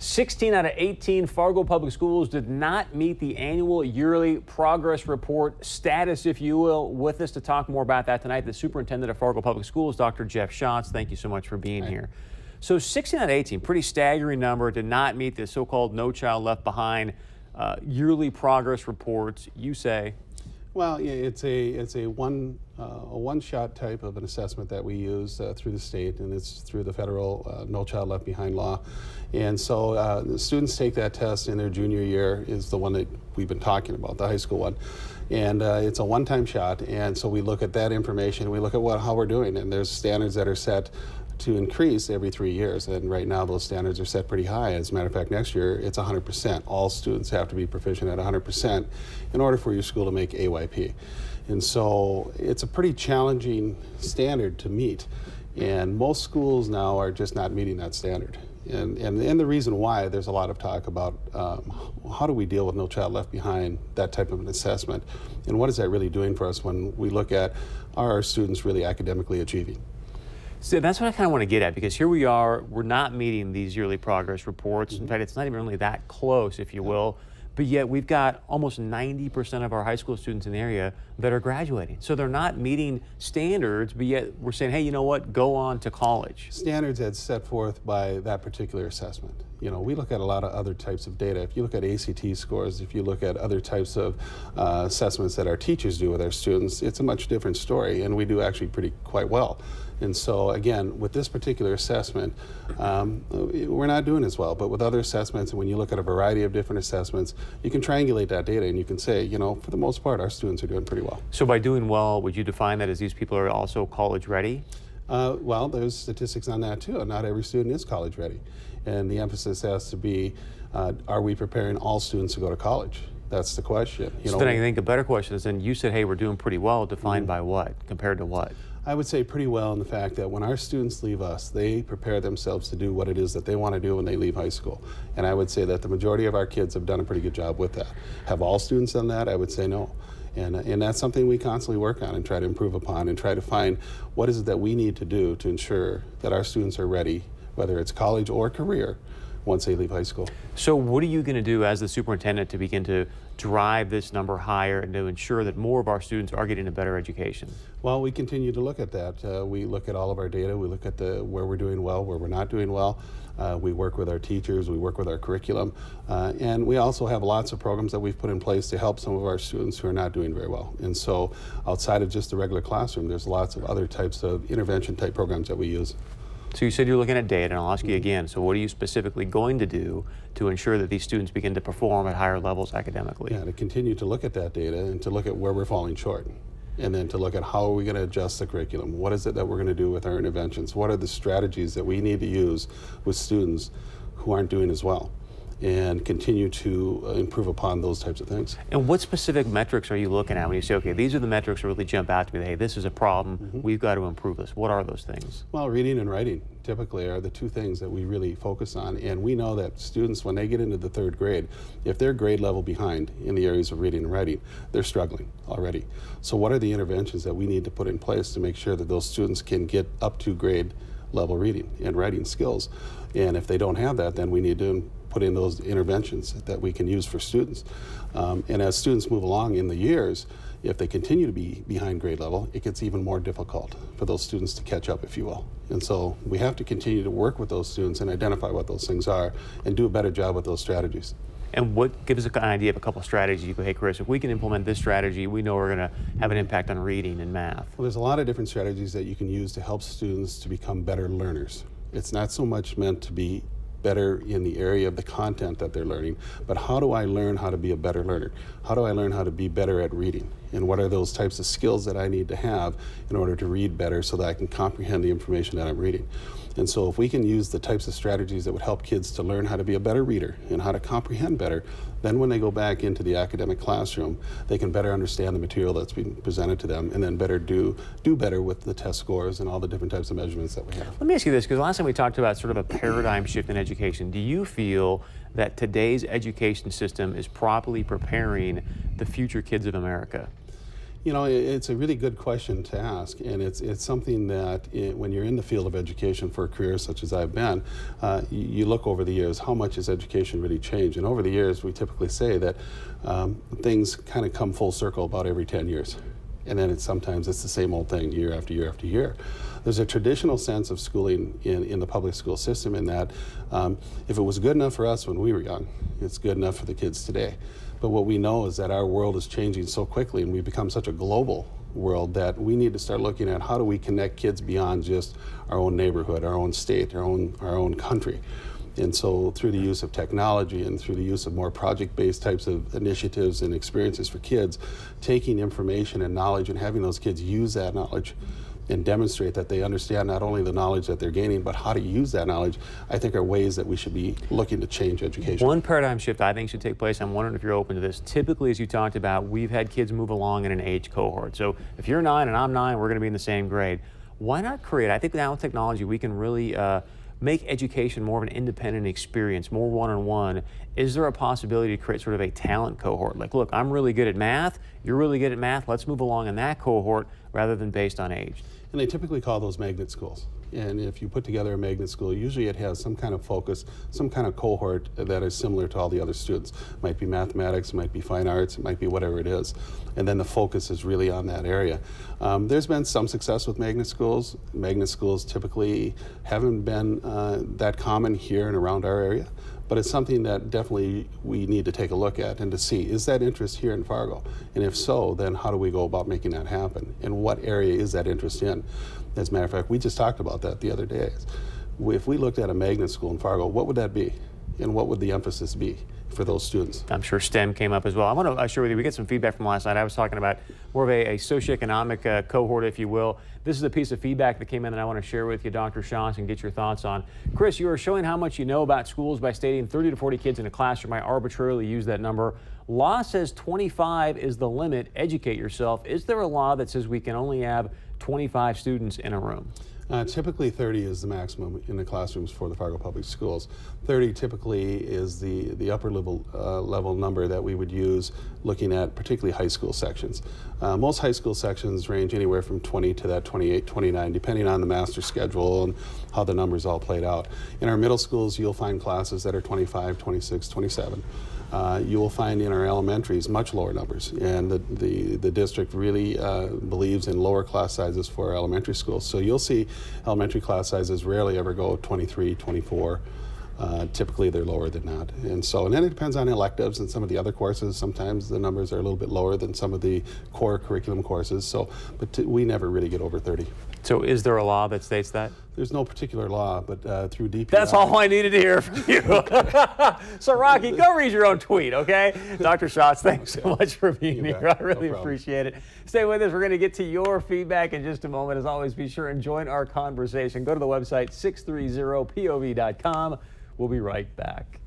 16 out of 18 Fargo Public Schools did not meet the annual yearly progress report status, if you will. With us to talk more about that tonight, the superintendent of Fargo Public Schools, Dr. Jeff Schatz. Thank you so much for being here. So 16 out of 18, pretty staggering number, did not meet the so-called No Child Left Behind yearly progress reports. You say? Well, yeah, it's a one-shot type of an assessment that we use through the state, and it's through the federal No Child Left Behind law. And so the students take that test in their junior year, is the one that we've been talking about, the high school one. And it's a one-time shot, and so we look at that information, we look at how we're doing, and there's standards that are set to increase every 3 years, and right now those standards are set pretty high. As a matter of fact, next year it's 100%. All students have to be proficient at 100% in order for your school to make AYP. And so it's a pretty challenging standard to meet, and most schools now are just not meeting that standard. And the reason why, there's a lot of talk about how do we deal with No Child Left Behind, that type of an assessment, and what is that really doing for us when we look at, are our students really academically achieving? So that's what I kind of want to get at, because here we are, we're not meeting these yearly progress reports. In fact, it's not even really that close, if you will. But yet we've got almost 90% of our high school students in the area that are graduating. So they're not meeting standards, but yet we're saying, hey, you know what, go on to college. Standards that's set forth by that particular assessment. You know, we look at a lot of other types of data. If you look at ACT scores, if you look at other types of assessments that our teachers do with our students, it's a much different story, and we do actually quite well. And so again, with this particular assessment, we're not doing as well, but with other assessments, and when you look at a variety of different assessments, you can triangulate that data and you can say, you know, for the most part, our students are doing pretty well. So by doing well, would you define that as these people are also college ready? Well, there's statistics on that too. Not every student is college ready. And the emphasis has to be, are we preparing all students to go to college? That's the question. So then I think a better question is, then you said, hey, we're doing pretty well, defined by what, compared to what? I would say pretty well in the fact that when our students leave us, they prepare themselves to do what it is that they want to do when they leave high school. And I would say that the majority of our kids have done a pretty good job with that. Have all students done that? I would say no. And that's something we constantly work on and try to improve upon and try to find what is it that we need to do to ensure that our students are ready, whether it's college or career, once they leave high school. So what are you going to do as the superintendent to begin to drive this number higher and to ensure that more of our students are getting a better education? Well, we continue to look at that. We look at all of our data. We look at where we're doing well, where we're not doing well. We work with our teachers. We work with our curriculum. And we also have lots of programs that we've put in place to help some of our students who are not doing very well. And so outside of just the regular classroom, there's lots of other types of intervention type programs that we use. So you said you're looking at data, and I'll ask you again, so what are you specifically going to do to ensure that these students begin to perform at higher levels academically? Yeah, to continue to look at that data and to look at where we're falling short. And then to look at how are we going to adjust the curriculum? What is it that we're going to do with our interventions? What are the strategies that we need to use with students who aren't doing as well? And continue to improve upon those types of things. And what specific metrics are you looking at when you say, okay, these are the metrics that really jump out to me, that, hey, this is a problem, we've got to improve this? What are those things? Well, reading and writing typically are the two things that we really focus on. And we know that students, when they get into the third grade, if they're grade level behind in the areas of reading and writing, they're struggling already. So what are the interventions that we need to put in place to make sure that those students can get up to grade level reading and writing skills? And if they don't have that, then we need to put in those interventions that we can use for students. And as students move along in the years, if they continue to be behind grade level, it gets even more difficult for those students to catch up, if you will. And so we have to continue to work with those students and identify what those things are and do a better job with those strategies. And what gives us an idea of a couple of strategies? You go, hey, Chris, if we can implement this strategy, we know we're going to have an impact on reading and math. Well, there's a lot of different strategies that you can use to help students to become better learners. It's not so much meant to be better in the area of the content that they're learning, but how do I learn how to be a better learner? How do I learn how to be better at reading? And what are those types of skills that I need to have in order to read better so that I can comprehend the information that I'm reading? And so if we can use the types of strategies that would help kids to learn how to be a better reader and how to comprehend better, then when they go back into the academic classroom, they can better understand the material that's being presented to them and then better do better with the test scores and all the different types of measurements that we have. Let me ask you this, because last time we talked about sort of a paradigm shift in education. Do you feel that today's education system is properly preparing the future kids of America? You know, it's a really good question to ask, and it's something that when you're in the field of education for a career such as I've been, you look over the years, how much has education really changed? And over the years, we typically say that things kind of come full circle about every 10 years. And then sometimes it's the same old thing year after year after year. There's a traditional sense of schooling in the public school system in that if it was good enough for us when we were young, it's good enough for the kids today. But what we know is that our world is changing so quickly, and we've become such a global world that we need to start looking at how do we connect kids beyond just our own neighborhood, our own state, our own country. And so through the use of technology and through the use of more project-based types of initiatives and experiences for kids, taking information and knowledge and having those kids use that knowledge and demonstrate that they understand not only the knowledge that they're gaining, but how to use that knowledge, I think are ways that we should be looking to change education. One paradigm shift I think should take place, I'm wondering if you're open to this. Typically, as you talked about, we've had kids move along in an age cohort. So if you're 9 and I'm 9, we're going to be in the same grade. Why not create, I think now with technology, we can really make education more of an independent experience, more one-on-one. Is there a possibility to create sort of a talent cohort? Like, look, I'm really good at math, you're really good at math, let's move along in that cohort rather than based on age. And they typically call those magnet schools. And if you put together a magnet school, usually it has some kind of focus, some kind of cohort that is similar to all the other students. It might be mathematics, it might be fine arts, it might be whatever it is. And then the focus is really on that area. There's been some success with magnet schools. Magnet schools typically haven't been that common here and around our area. But it's something that definitely we need to take a look at and to see, is that interest here in Fargo? And if so, then how do we go about making that happen? And what area is that interest in? As a matter of fact, we just talked about that the other day. If we looked at a magnet school in Fargo, what would that be? And what would the emphasis be for those students? I'm sure STEM came up as well. I want to share with you, we get some feedback from last night. I was talking about more of a socioeconomic cohort, if you will. This is a piece of feedback that came in that I want to share with you, Dr. Schatz, and get your thoughts on. Chris, you are showing how much you know about schools by stating 30 to 40 kids in a classroom. I arbitrarily use that number. Law says 25 is the limit. Educate yourself. Is there a law that says we can only have 25 students in a room? Typically 30 is the maximum in the classrooms for the Fargo Public Schools. 30 typically is the upper level number that we would use looking at particularly high school sections. Most high school sections range anywhere from 20 to that 28, 29, depending on the master schedule and how the numbers all played out. In our middle schools, you'll find classes that are 25, 26, 27. You will find in our elementaries much lower numbers, and the district really believes in lower class sizes for our elementary schools. So you'll see elementary class sizes rarely ever go 23, 24. Typically they're lower than that. And then it depends on electives and some of the other courses. Sometimes the numbers are a little bit lower than some of the core curriculum courses. But we never really get over 30. So is there a law that states that? There's no particular law, but through DPI. That's all I needed to hear from you. So Rocky, go read your own tweet, okay? Dr. Schatz, thanks so much for being here. I really appreciate it. Stay with us. We're going to get to your feedback in just a moment. As always, be sure and join our conversation. Go to the website 630pov.com. We'll be right back.